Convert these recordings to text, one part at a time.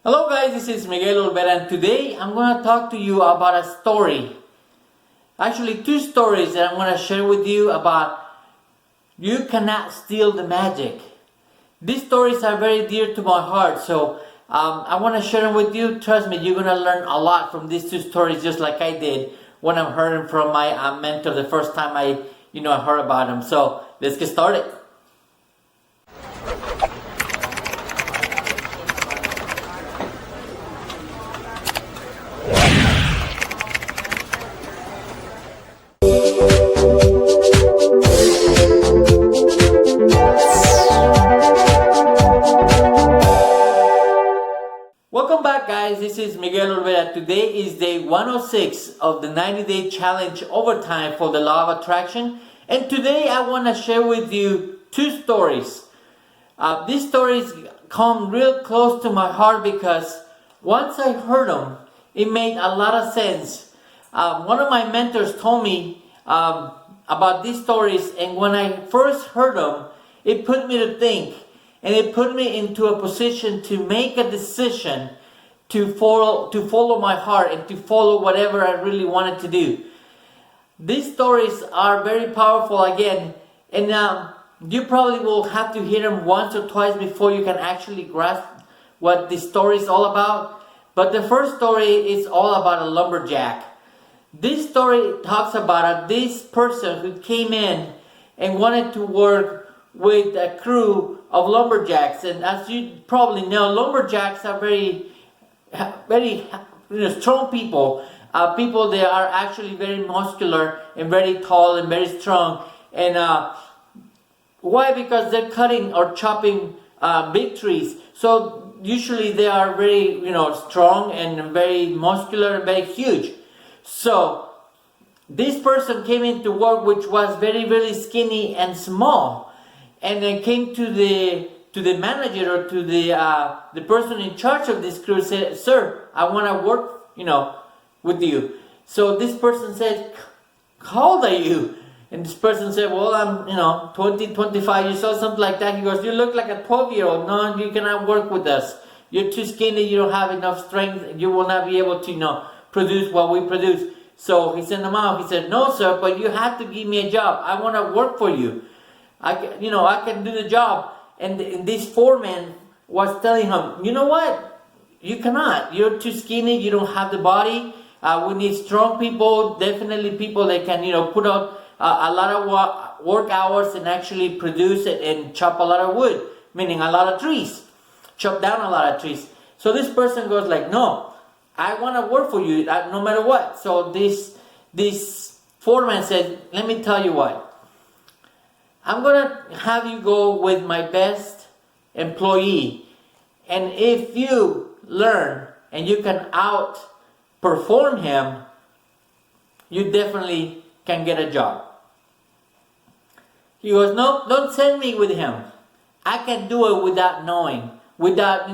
Hello guys, this is Miguel Olvera and today I'm going to talk to you about a story. Actually, two stories that I'm going to share with you about you cannot steal the magic. These stories are very dear to my heart, so I want to share them with you. Trust me, you're going to learn a lot from these two stories just like I did when I'm hearing from my mentor the first time I heard about him. So let's get started. Welcome back guys, this is Miguel Olvera. Today is day 106 of the 90-day challenge overtime for the law of attraction. And today I want to share with you two stories. These stories come real close to my heart because once I heard them, it made a lot of sense. One of my mentors told me about these stories, and when I first heard them, it put me to think. And it put me into a position to make a decision to follow my heart and to follow whatever I really wanted to do. These stories are very powerful again, and you probably will have to hear them once or twice before you can actually grasp what this story is all about. But the first story is all about a lumberjack. This story talks about this person who came in and wanted to work with a crew of lumberjacks, and as you probably know, lumberjacks are very strong people. People that are actually very muscular and very tall and very strong. And why? Because they're cutting or chopping big trees. So usually they are very strong and very muscular and very huge. So this person came into work which was very skinny and small. And then came to the manager or to the person in charge of this crew, said, "Sir, I want to work, with you." So this person said, "How old are you?" And this person said, "Well, I'm 20, 25 years old, something like that." He goes, "You look like a 12-year-old. No, you cannot work with us. You're too skinny. You don't have enough strength. You will not be able to produce what we produce." So he sent him out. He said, "No, sir, but you have to give me a job. I want to work for you. I can do the job." And this foreman was telling him, "You know what? You cannot. You're too skinny. You don't have the body. We need strong people, definitely people that can, put out a lot of work hours and actually produce it and chop a lot of wood, meaning a lot of trees, chop down a lot of trees." So this person goes like, "No, I want to work for you no matter what." So this foreman said, "Let me tell you what. I'm going to have you go with my best employee. And if you learn and you can outperform him, you definitely can get a job." He goes, "No, don't send me with him. I can do it without knowing, without,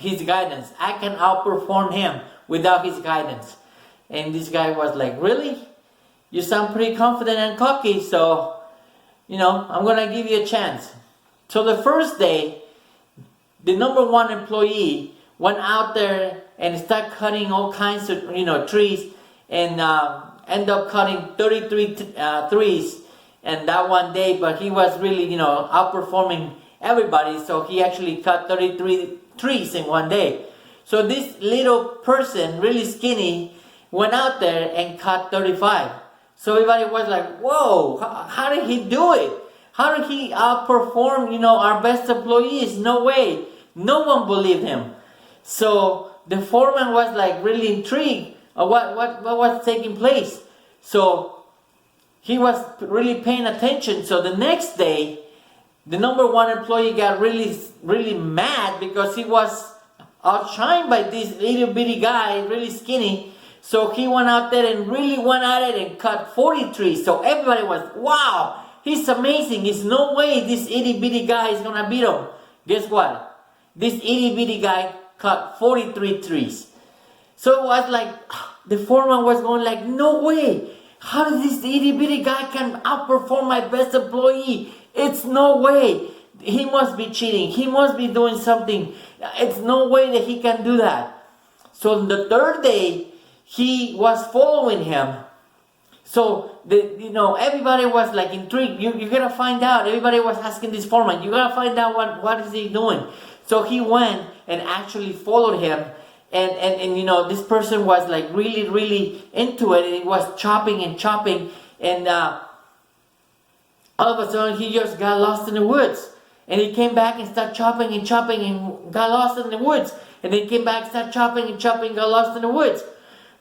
his guidance. I can outperform him without his guidance." And this guy was like, "Really? You sound pretty confident and cocky, so I'm going to give you a chance." So the first day, the number one employee went out there and started cutting all kinds of, trees, and ended up cutting 33 trees and that one day, but he was really, outperforming everybody, so he actually cut 33 trees in one day. So this little person, really skinny, went out there and cut 35. So everybody was like, "Whoa, how did he do it? How did he outperform, our best employees? No way." No one believed him. So the foreman was like really intrigued of what was taking place. So he was really paying attention. So the next day, the number one employee got really mad because he was outshined by this little bitty guy, really skinny. So he went out there and really went at it and cut 40 trees. So everybody was, "Wow, he's amazing. There's no way this itty bitty guy is going to beat him." Guess what? This itty bitty guy cut 43 trees. So it was like, the foreman was going like, "No way. How does this itty bitty guy can outperform my best employee? It's no way." he must be cheating. He must be doing something. It's no way that he can do that. So the third day, he was following him. So everybody was like intrigued. You gotta find out. Everybody was asking this foreman, you gotta find out what is he doing. So he went and actually followed him. And this person was like really, really into it. And he was chopping and chopping. And all of a sudden, he just got lost in the woods. And he came back and started chopping and chopping and got lost in the woods. And then came back, started chopping and chopping, got lost in the woods.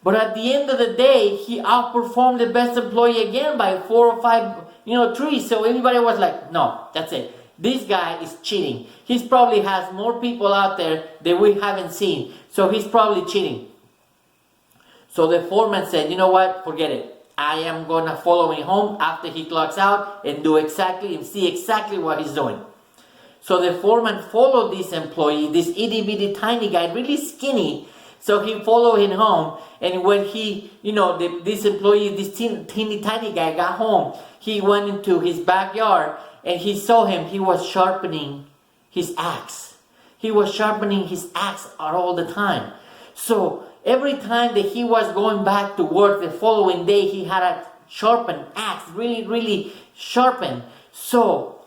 But at the end of the day, he outperformed the best employee again by 4 or 5, trees. So everybody was like, no, that's it. This guy is cheating. He probably has more people out there that we haven't seen. So he's probably cheating. So the foreman said, you know what, forget it. I am going to follow him home after he clocks out and see exactly what he's doing. So the foreman followed this employee, this itty bitty tiny guy, really skinny. So he followed him home. And when this employee, this teeny tiny guy got home, he went into his backyard and he saw him. He was sharpening his axe. He was sharpening his axe all the time. So every time that he was going back to work the following day, he had a sharpened axe, really, really sharpened. So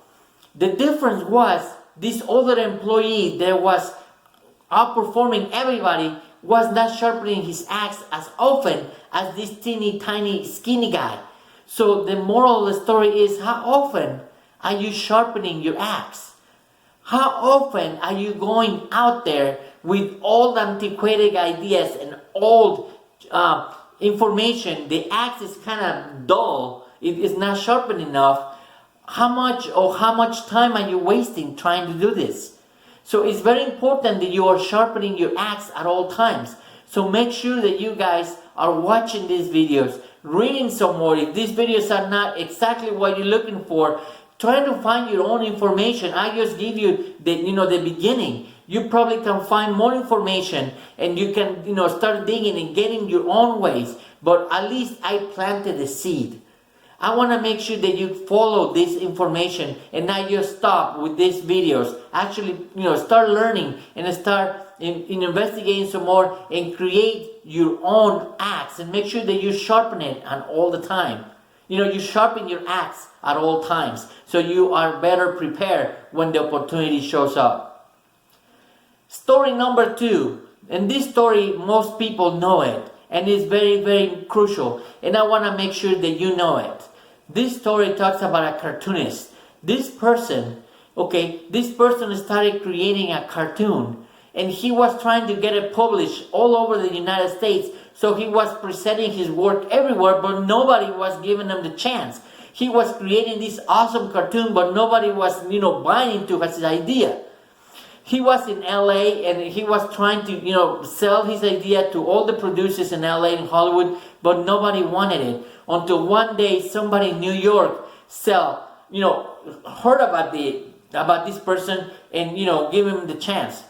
the difference was this other employee that was outperforming everybody was not sharpening his axe as often as this teeny tiny skinny guy. So the moral of the story is, how often are you sharpening your axe? How often are you going out there with old antiquated ideas and old information? The axe is kind of dull. It is not sharpened enough. How much time are you wasting trying to do this? So it's very important that you are sharpening your axe at all times. So make sure that you guys are watching these videos, reading some more. If these videos are not exactly what you're looking for, try to find your own information. I just give you the beginning. You probably can find more information and you can start digging and getting your own ways. But at least I planted the seed. I want to make sure that you follow this information and not just stop with these videos. Actually, start learning and start investigating some more and create your own axe and make sure that you sharpen it all the time. You sharpen your axe at all times so you are better prepared when the opportunity shows up. Story number 2. And this story, most people know it. And it's very, very crucial. And I want to make sure that you know it. This story talks about a cartoonist. This person started creating a cartoon. And he was trying to get it published all over the United States. So he was presenting his work everywhere, but nobody was giving him the chance. He was creating this awesome cartoon, but nobody was, buying into his idea. He was in LA and he was trying to, sell his idea to all the producers in LA and Hollywood, but nobody wanted it. Until one day somebody in New York heard about this person and, gave him the chance.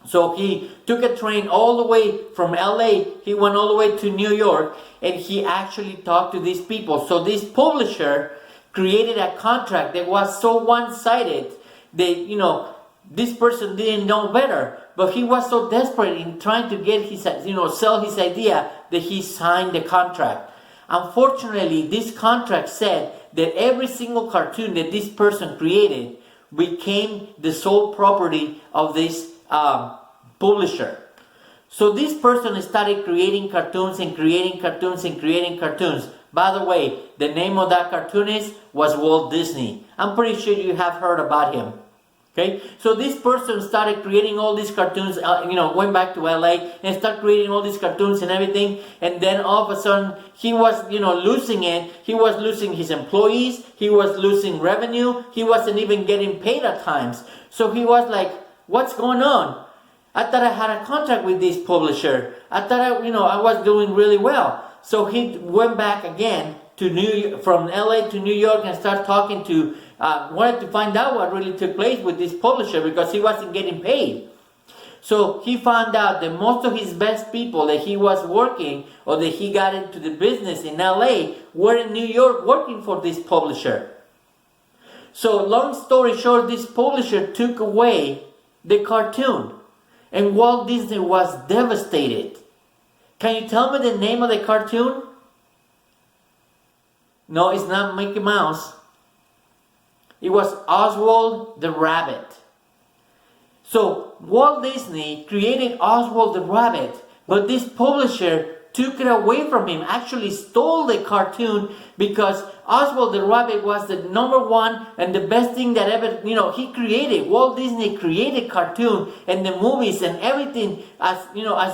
So he took a train all the way from LA, he went all the way to New York, and he actually talked to these people. So this publisher created a contract that was so one-sided that, this person didn't know better. But he was so desperate in trying to get his, sell his idea that he signed the contract. Unfortunately, this contract said that every single cartoon that this person created became the sole property of this publisher. So this person started creating cartoons and creating cartoons and creating cartoons. By the way, the name of that cartoonist was Walt Disney. I'm pretty sure you have heard about him. Okay, so this person started creating all these cartoons, went back to LA and started creating all these cartoons and everything. And then all of a sudden, he was, losing it. He was losing his employees. He was losing revenue. He wasn't even getting paid at times. So he was like, what's going on? I thought I had a contract with this publisher. I thought I was doing really well. So he went back again to from LA to New York and started talking to, wanted to find out what really took place with this publisher because he wasn't getting paid. So he found out that most of his best people that he was working or that he got into the business in LA were in New York working for this publisher. So long story short, this publisher took away the cartoon, and Walt Disney was devastated. Can you tell me the name of the cartoon? No, it's not Mickey Mouse. It was Oswald the Rabbit. So Walt Disney created Oswald the Rabbit, but this publisher took it away from him, actually stole the cartoon, because Oswald the Rabbit was the number one and the best thing that ever, he created. Walt Disney created cartoon and the movies and everything as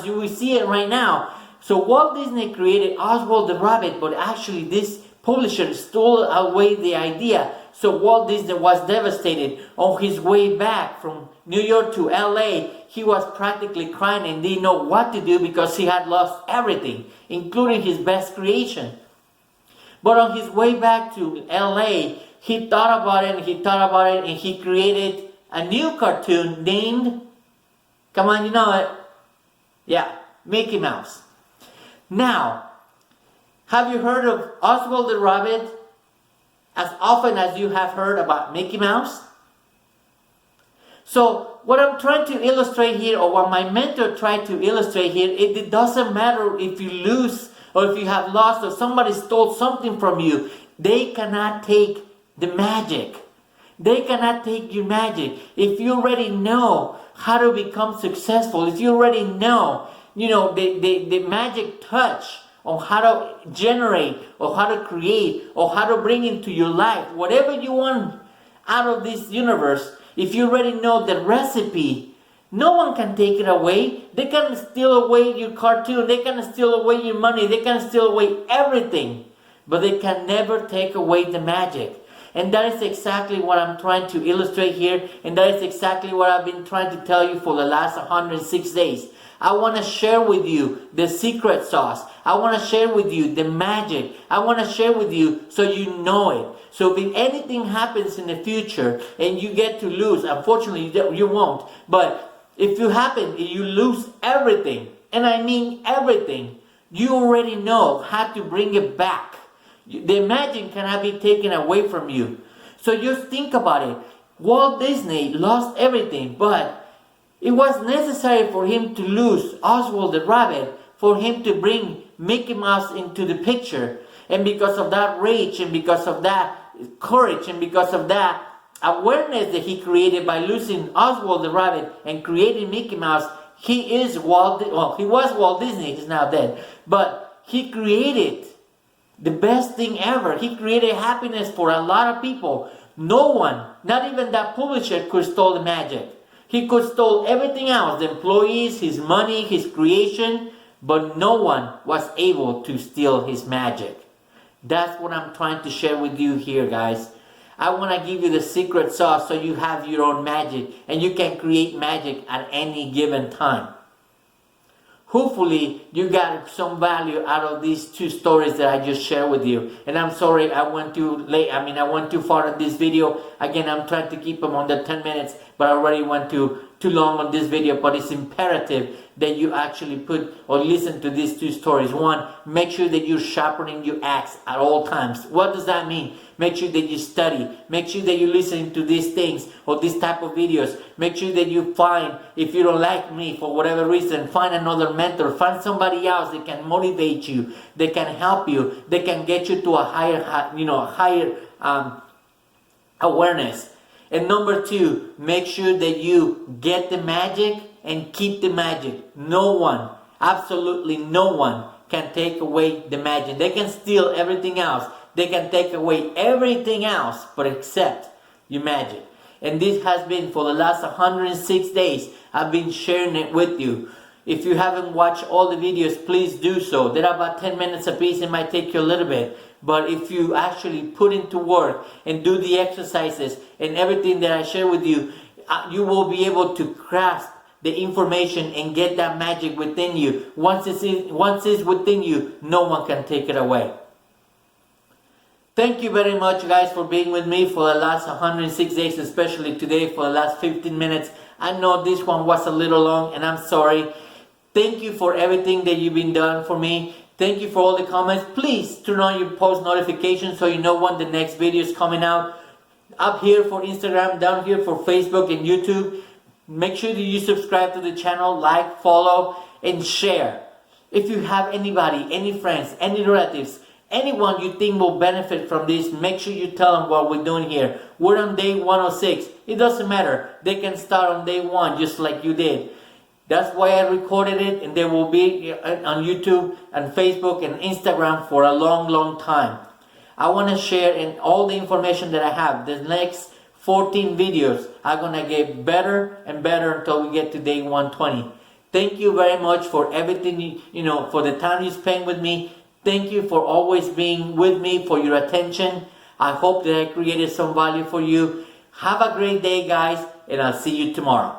you will see it right now. So Walt Disney created Oswald the Rabbit, but actually this publisher stole away the idea. So Walt Disney was devastated. On his way back from New York to LA, he was practically crying and didn't know what to do because he had lost everything, including his best creation. But on his way back to LA, he thought about it and he created a new cartoon named, come on, you know it, yeah, Mickey Mouse. Now, have you heard of Oswald the Rabbit as often as you have heard about Mickey Mouse? So what I'm trying to illustrate here, or what my mentor tried to illustrate here, it doesn't matter if you lose or if you have lost or somebody stole something from you. They cannot take the magic. They cannot take your magic. If you already know how to become successful, if you already know, the magic touch on how to generate or how to create or how to bring into your life whatever you want out of this universe, if you already know the recipe, no one can take it away. They can steal away your cartoon, they can steal away your money, they can steal away everything, but they can never take away the magic. And that is exactly what I'm trying to illustrate here, and that is exactly what I've been trying to tell you for the last 106 days. I want to share with you the secret sauce. I want to share with you the magic. I want to share with you so you know it. So if anything happens in the future and you get to lose, unfortunately you won't, but if you lose everything, and I mean everything, you already know how to bring it back. The magic cannot be taken away from you. So just think about it. Walt Disney lost everything, but it was necessary for him to lose Oswald the Rabbit, for him to bring Mickey Mouse into the picture. And because of that rage, and because of that courage, and because of that awareness that he created by losing Oswald the Rabbit and creating Mickey Mouse, he was Walt Disney, he's now dead. But he created the best thing ever. He created happiness for a lot of people. No one, not even that publisher, could steal the magic. He could steal everything else, the employees, his money, his creation, but no one was able to steal his magic. That's what I'm trying to share with you here, guys. I want to give you the secret sauce so you have your own magic and you can create magic at any given time. Hopefully you got some value out of these two stories that I just shared with you. And I'm sorry I went too late. I went too far in this video. Again, I'm trying to keep them under 10 minutes, but I already went too long on this video. But it's imperative that you actually put or listen to these two stories. One, make sure that you're sharpening your axe at all times. What does that mean? Make sure that you study. Make sure that you're listening to these things or this type of videos. Make sure that you find, if you don't like me for whatever reason, find another mentor. Find somebody else that can motivate you, that can help you, that can get you to a higher awareness. And number two, make sure that you get the magic and keep the magic. No one, absolutely no one, can take away the magic. They can steal everything else. They can take away everything else but except your magic. And this has been for the last 106 days. I've been sharing it with you. If you haven't watched all the videos, please do so. They're about 10 minutes a piece. It might take you a little bit. But if you actually put into work and do the exercises and everything that I share with you, you will be able to grasp the information and get that magic within you. Once it's within you, no one can take it away. Thank you very much, guys, for being with me for the last 106 days, especially today for the last 15 minutes. I know this one was a little long, and I'm sorry. Thank you for everything that you've been done for me. Thank you for all the comments. Please turn on your post notifications so you know when the next video is coming out. up here for Instagram, down here for Facebook and YouTube. Make sure that you subscribe to the channel, like, follow, and share. If you have anybody, any friends, any relatives, anyone you think will benefit from this, make sure you tell them what we're doing here. We're on day 106. It doesn't matter. They can start on day 1 just like you did. That's why I recorded it, and they will be on YouTube and Facebook and Instagram for a long, long time. I want to share in all the information that I have. The next 14 videos are going to get better and better until we get to day 120. Thank you very much for everything, for the time you spend with me. Thank you for always being with me, for your attention. I hope that I created some value for you. Have a great day, guys, and I'll see you tomorrow.